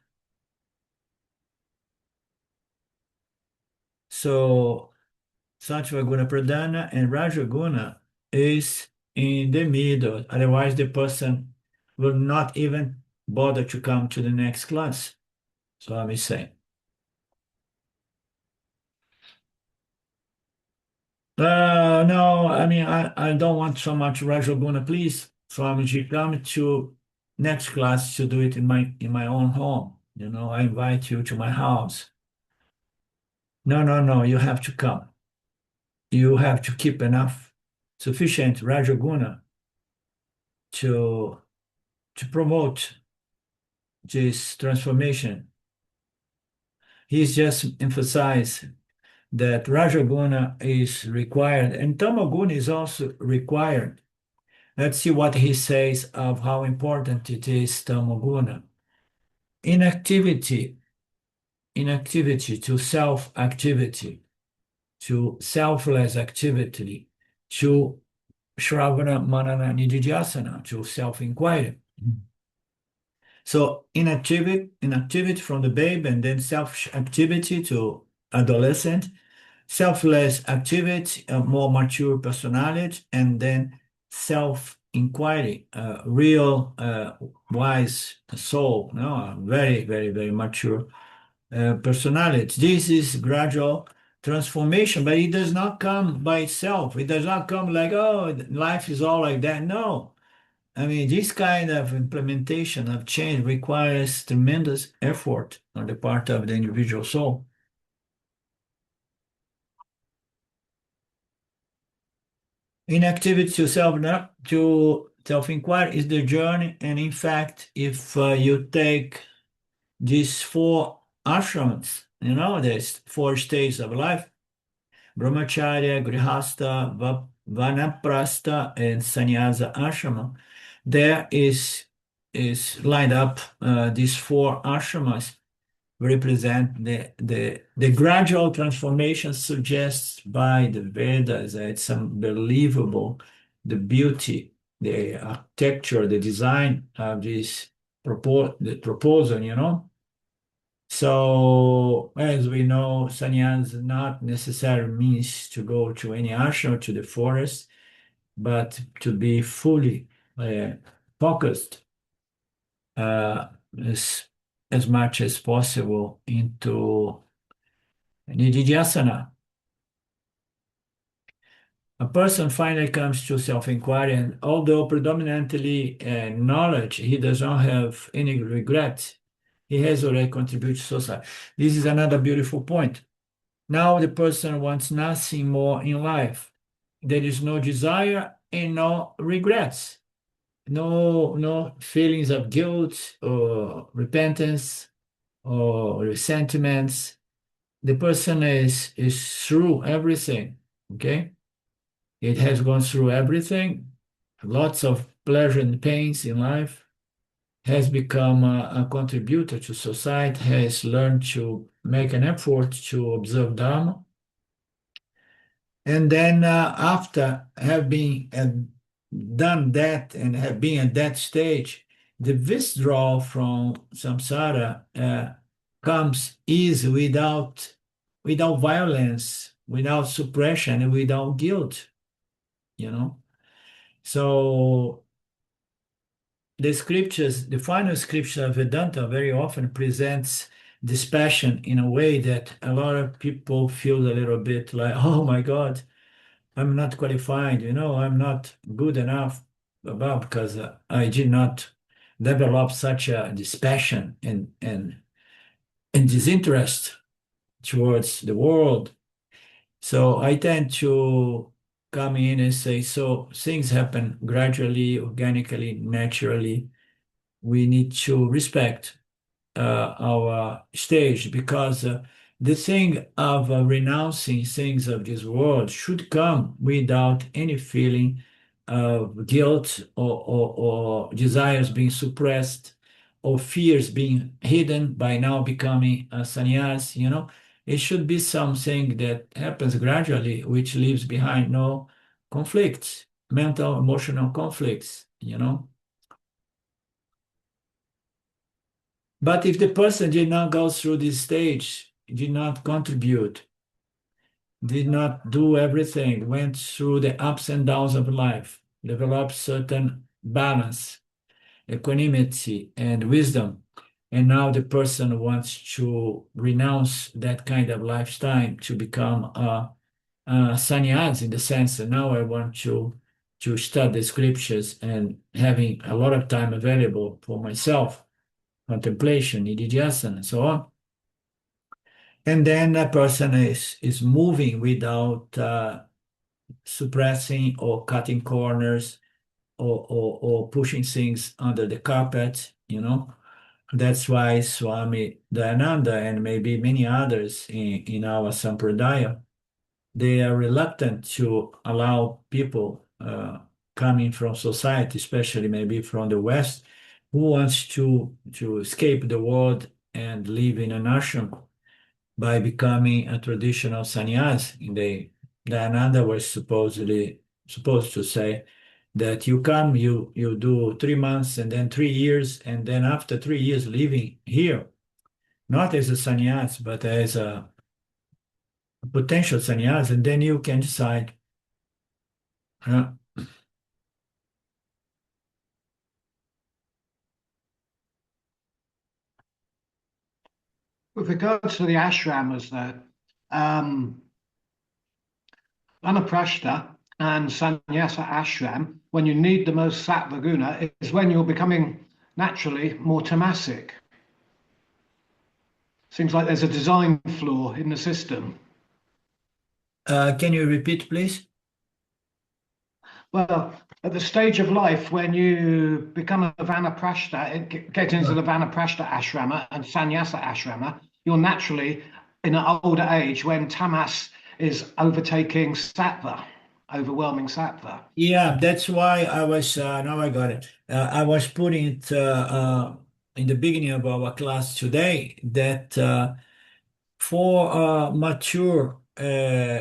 So Sattva guna pradhana and Raja guna is in the middle. Otherwise, the person will not even bother to come to the next class. So let me say. No, I mean, I don't want so much Rajoguna, please. Swamiji, come to next class to do it in my own home. You know, I invite you to my house. No, you have to come. You have to keep enough, sufficient Rajoguna to promote this transformation. He's just emphasized that Rajoguna is required, and Tamoguna is also required. Let's see what he says of how important it is, Tamoguna. Inactivity to self-activity, to selfless activity, to Shravana, Manana, Nididhyasana, to self-inquiry. So inactivity from the babe, and then self-activity to adolescent, selfless activity, a more mature personality, and then self-inquiry, real wise soul, no, a very, very, very mature personality. This is gradual transformation, but it does not come by itself. It does not come like, oh, life is all like that. No. I mean, this kind of implementation of change requires tremendous effort on the part of the individual soul. Inactivity to self-inquiry is the journey, and in fact, if you take these four ashrams, there's four stages of life: brahmacharya, grihastha, vanaprastha, and sannyasa ashrama. There is lined up these four ashramas represent the gradual transformation suggested by the Vedas. It's unbelievable, the beauty, the architecture, the design of this the proposal. So, as we know, sannyas not necessarily means to go to any ashram, to the forest, but to be fully focused uh, as, as much as possible into nididhyasana. A person finally comes to self-inquiry, and although predominantly knowledge, he does not have any regret. He has already contributed to society. This is another beautiful point. Now the person wants nothing more in life. There is no desire and no regrets, no feelings of guilt or repentance or resentments. The person is through everything, okay? It has gone through everything, lots of pleasure and pains in life, has become a contributor to society, has learned to make an effort to observe Dharma. And then after having done that and have been at that stage, the withdrawal from samsara comes easy without violence, without suppression, and without guilt. So the scriptures, the final scripture of Vedanta very often presents this passion in a way that a lot of people feel a little bit like, oh my God, I'm not qualified, I'm not good enough because I did not develop such this passion and disinterest towards the world. So I tend to come in and say, so things happen gradually, organically, naturally. We need to respect our stage, because the thing of renouncing things of this world should come without any feeling of guilt or desires being suppressed or fears being hidden by now becoming a sannyas. It should be something that happens gradually, which leaves behind no conflicts, mental, emotional conflicts. But if the person did not go through this stage, did not contribute, did not do everything, went through the ups and downs of life, developed certain balance, equanimity, and wisdom, and now the person wants to renounce that kind of lifestyle to become a sannyas, in the sense that now I want to study the scriptures and having a lot of time available for myself, contemplation, nididhyasana, and so on. And then a person is moving without suppressing or cutting corners or pushing things under the carpet. That's why Swami Dayananda and maybe many others in our sampradaya, they are reluctant to allow people coming from society, especially maybe from the West, who wants to escape the world and live in an ashram by becoming a traditional sannyas. Dayananda was supposed to say that you come, you do 3 months and then 3 years, and then after 3 years living here, not as a sannyas, but as a potential sannyas, and then you can decide. With regards to the ashramas, there, Anaprashta and Sannyasa ashram, when you need the most sattva guna, is when you're becoming naturally more tamasic. Seems like there's a design flaw in the system. Can you repeat, please? Well, at the stage of life when you become a Vanaprashta, get into the Vanaprashta ashrama and Sannyasa ashrama, you're naturally in an older age when tamas is overtaking sattva, overwhelming sattva. Yeah, that's why I was, now I got it. I was putting it in the beginning of our class today that for a mature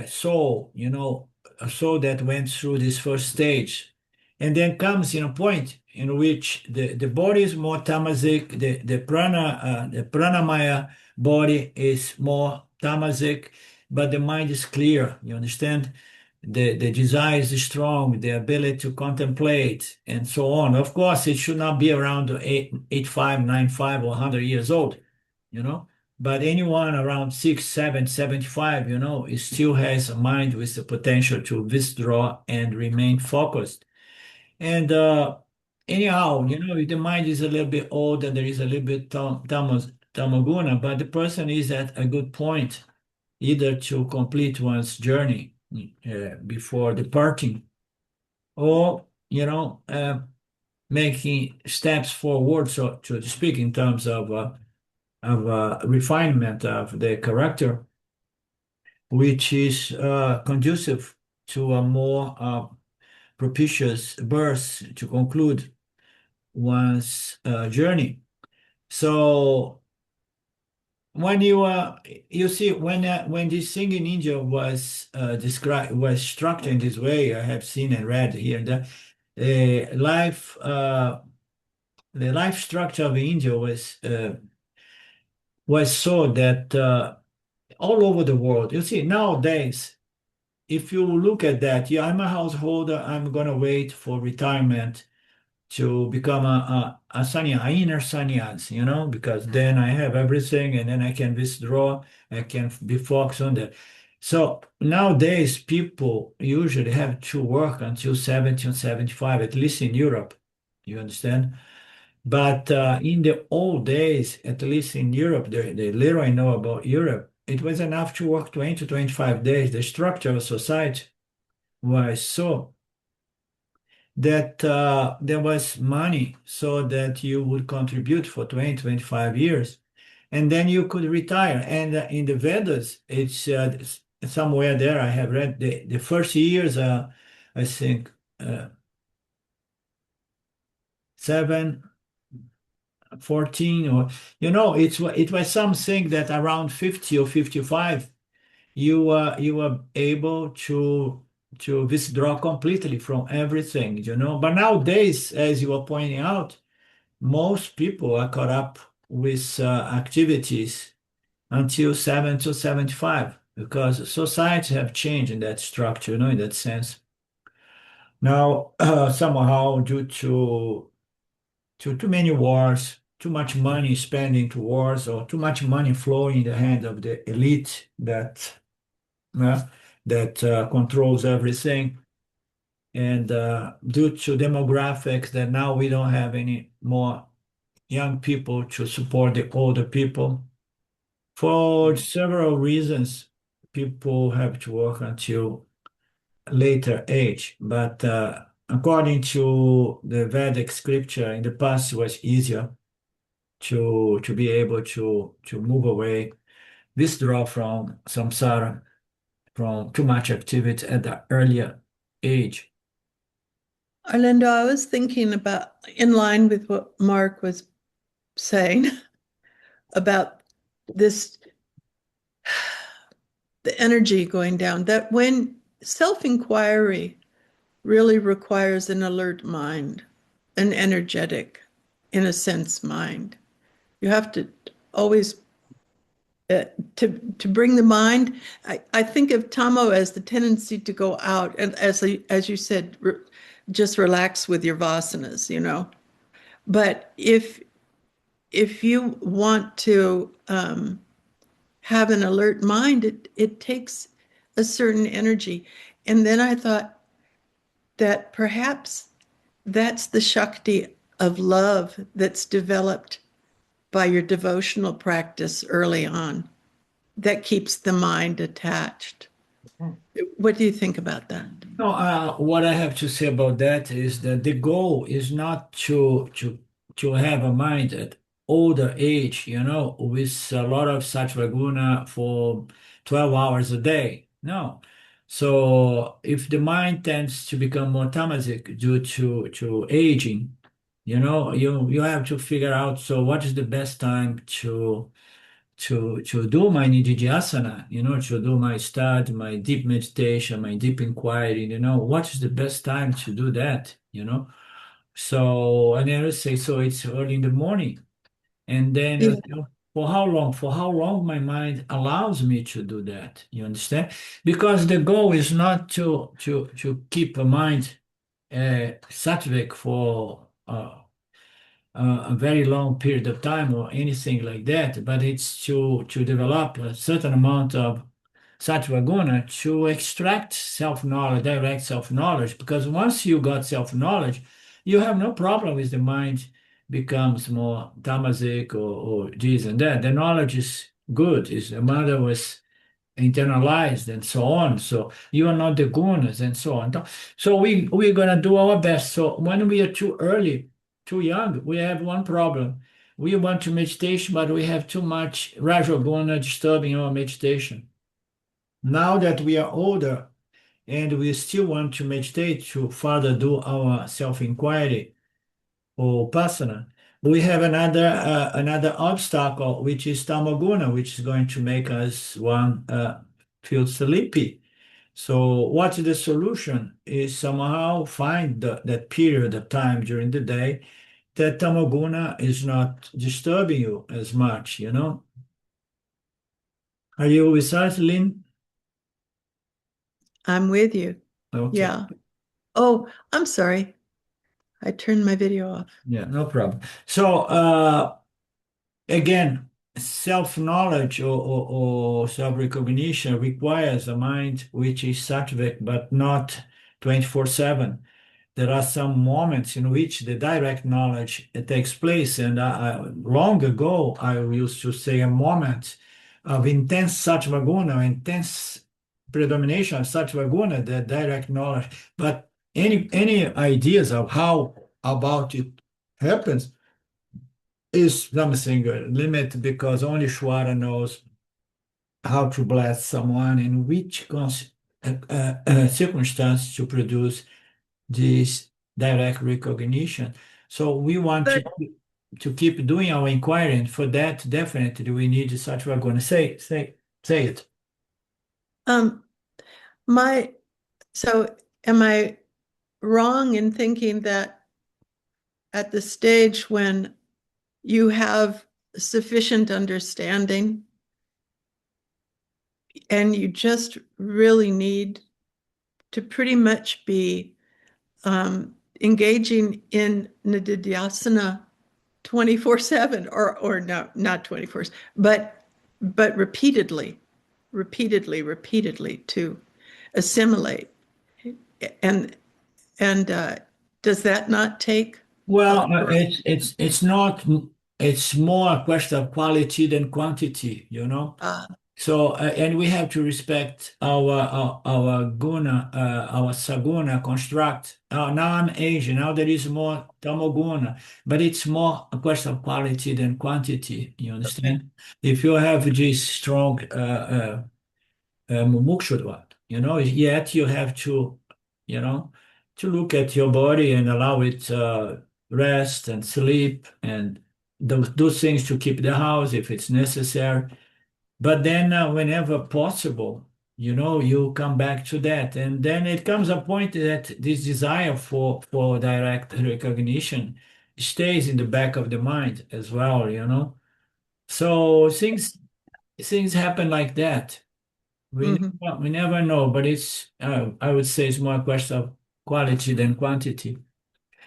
soul, a soul that went through this first stage, and then comes in a point in which the body is more tamasic, the pranamaya body is more tamasic, but the mind is clear. You understand? The desire is strong, the ability to contemplate, and so on. Of course, it should not be around 85, 95, or 100 years old, you know. But anyone around 6, 7, 75, it still has a mind with the potential to withdraw and remain focused. And anyhow, if the mind is a little bit old and there is a little bit tamaguna, but the person is at a good point, either to complete one's journey before departing, or making steps forward, so to speak, in terms of refinement of the character, which is conducive to a more propitious birth to conclude one's journey. So when you see, when this thing in India was described, was structured in this way, I have seen and read here and there, the life structure of India was so that all over the world, you see, nowadays, if you look at that, yeah, I'm a householder, I'm gonna wait for retirement to become a inner sannyas, because then I have everything and then I can withdraw, I can be focused on that. So nowadays, people usually have to work until 70 or 75, at least in Europe, you understand? But in the old days, at least in Europe, the little I know about Europe, it was enough to work 20 to 25 days. The structure of society was so that there was money so that you would contribute for 20, 25 years, and then you could retire. And in the Vedas, it's somewhere there, I have read the first years, I think 7, 14, or it was something that around 50 or 55 you were able to withdraw completely from everything, but nowadays, as you are pointing out, most people are caught up with activities until 7 to 75, because society have changed in that structure, in that sense. Now somehow, due to too many wars, too much money spending to wars, or too much money flowing in the hand of the elite that controls everything, and due to demographics, that now we don't have any more young people to support the older people. For several reasons, people have to work until later age, but according to the Vedic scripture, in the past it was easier to be able to move away, withdraw from samsara, from too much activity at the earlier age. Orlando, I was thinking about, in line with what Mark was saying about this, the energy going down, that when self-inquiry really requires an alert mind, an energetic, in a sense, mind. You have to always, to bring the mind, I think of tamo as the tendency to go out, and as you said, just relax with your vasanas, But if you want to have an alert mind, it takes a certain energy. And then I thought that perhaps that's the Shakti of love that's developed by your devotional practice early on, that keeps the mind attached. What do you think about that? No, what I have to say about that is that the goal is not to have a mind at older age, with a lot of sattva guna for 12 hours a day. No. So if the mind tends to become more tamasic due to aging, you have to figure out, so what is the best time to do my nididhyasana, to do my study, my deep meditation, my deep inquiry, what is the best time to do that. So, and then I say, so it's early in the morning. And then, Yeah. for how long? For how long my mind allows me to do that? You understand? Because the goal is not to keep a mind sattvic for a very long period of time or anything like that, but it's to develop a certain amount of sattva guna to extract self-knowledge, direct self-knowledge, because once you got self-knowledge, you have no problem with the mind becomes more tamasic or this and that. The knowledge is good, is the mother was internalized and so on. So you are not the gunas and so on. So we're gonna do our best. So when we are too early, too young, we have one problem. We want to meditation, but we have too much rajoguna disturbing our meditation. Now that we are older and we still want to meditate to further do our self-inquiry or upasana, we have another obstacle, which is tamoguna, which is going to make us one feel sleepy. So what's the solution is somehow find that period of time during the day that tamoguna is not disturbing you as much. Are you with us, Lynn? I'm with you. Okay. Yeah. Oh, I'm sorry. I turned my video off. Yeah, no problem. So again, self-knowledge or self-recognition requires a mind which is sattvic, but not 24/7. There are some moments in which the direct knowledge takes place. And long ago, I used to say a moment of intense sattva guna, intense predomination of sattva guna, the direct knowledge. But any ideas of how about it happens is something limit because only Shwara knows how to bless someone in which circumstance to produce this direct recognition. So we want to keep doing our inquiry, and for that, definitely we need such. We're going to say it. Um, so am I wrong in thinking that at the stage when you have sufficient understanding and you just really need to pretty much be engaging in nididhyasana 24/7 or no, not 24, but repeatedly to assimilate. And does that not take Well, it's not. It's more a question of quality than quantity. So, and we have to respect our guna, our saguna construct. Now I'm Asian. Now there is more tamoguna, but it's more a question of quality than quantity. You understand? If you have this strong mumukshudva, yet you have you know, to look at your body and allow it rest and sleep and do things to keep the house if it's necessary. But then, whenever possible, you come back to that. And then it comes a point that this desire for direct recognition stays in the back of the mind as well. So things happen like that. We never know, but I would say it's more a question of quality than quantity.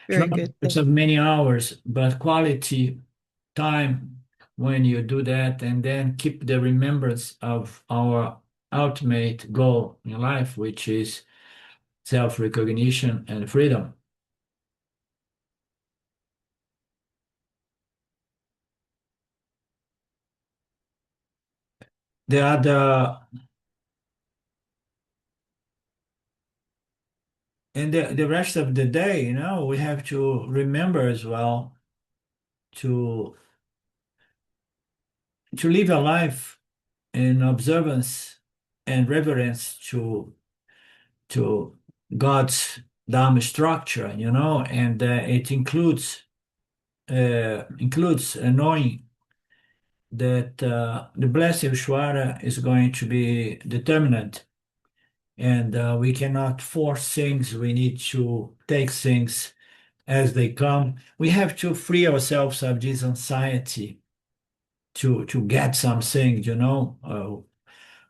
Very good. It's of many hours, but quality time when you do that, and then keep the remembrance of our ultimate goal in life, which is self-recognition and freedom. The other And the rest of the day, we have to remember as well to live a life in observance and reverence to God's Dharma structure, and it includes knowing that the blessed Ishvara is going to be determinant, and we cannot force things. We need to take things as they come. We have to free ourselves of this anxiety to get something,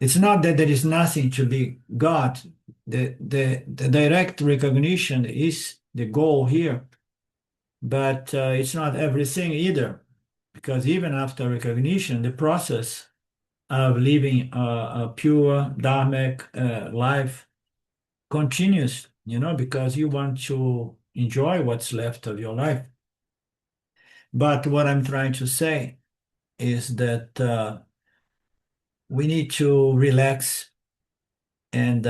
it's not that there is nothing to be got. The direct recognition is the goal here, but it's not everything either, because even after recognition, the process of living a pure dharmic life continues, because you want to enjoy what's left of your life. But what I'm trying to say is that we need to relax and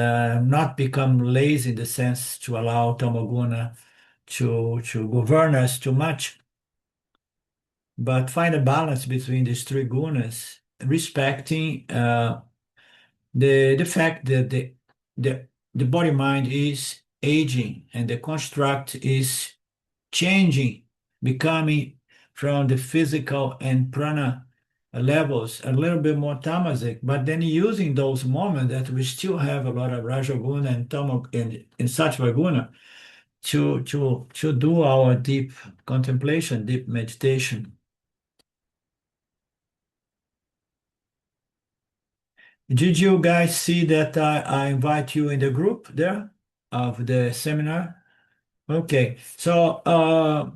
not become lazy in the sense to allow Tamaguna to govern us too much, but find a balance between these three gunas, respecting the fact that the body mind is aging and the construct is changing, becoming from the physical and prana levels a little bit more tamasic, but then using those moments that we still have a lot of rajoguna and and sattva guna to do our deep contemplation, deep meditation. Did you guys see that I invite you in the group there of the seminar? Okay, so I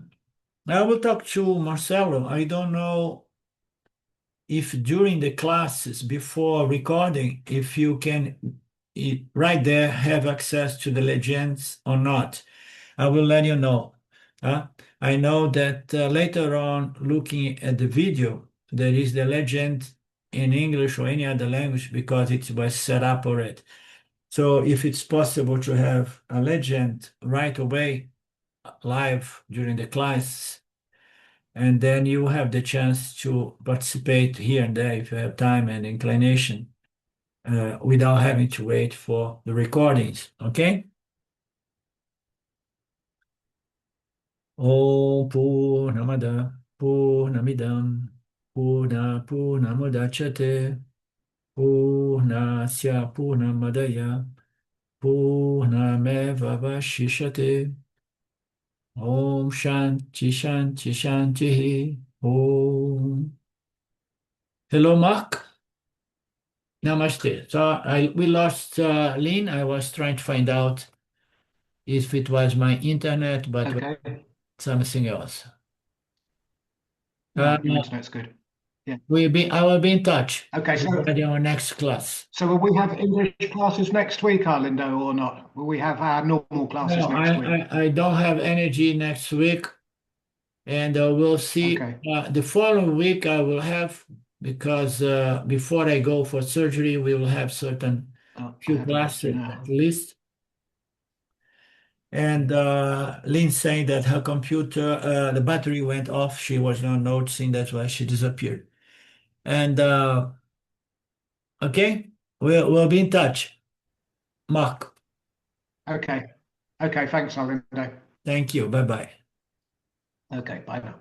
will talk to Marcelo. I don't know if during the classes before recording, if you can right there have access to the legends or not. I will let you know. I know that later on, looking at the video, there is the legend in English or any other language because it was set up already. So if it's possible to have a legend right away, live during the class, and then you have the chance to participate here and there if you have time and inclination, without having to wait for the recordings. Okay? Om Purnamada Purnamidam Purnamudachyate Purnasya Purnamadaya Purnamevavashishate. Om Shanti Shanti Shanti. Om. Hello, Mark. Namaste. So we lost Lynn. I was trying to find out if it was my internet, but Okay. something else. No, your internet's good. I will be in touch. Okay, so Regarding our next class. so will we have English classes next week, Arlindo, or not? Will we have our normal classes No, next week? I don't have energy next week, and we'll see. Okay. The following week I will have, because before I go for surgery, we will have certain Oh, I few haven't lost you classes now. at least. And Lynn saying that her computer, the battery went off. She was not noticing. That's why she disappeared. And okay, we'll be in touch. Mark, Okay. Okay, thanks, Arlindo. thank you. Bye-bye. Okay, bye now.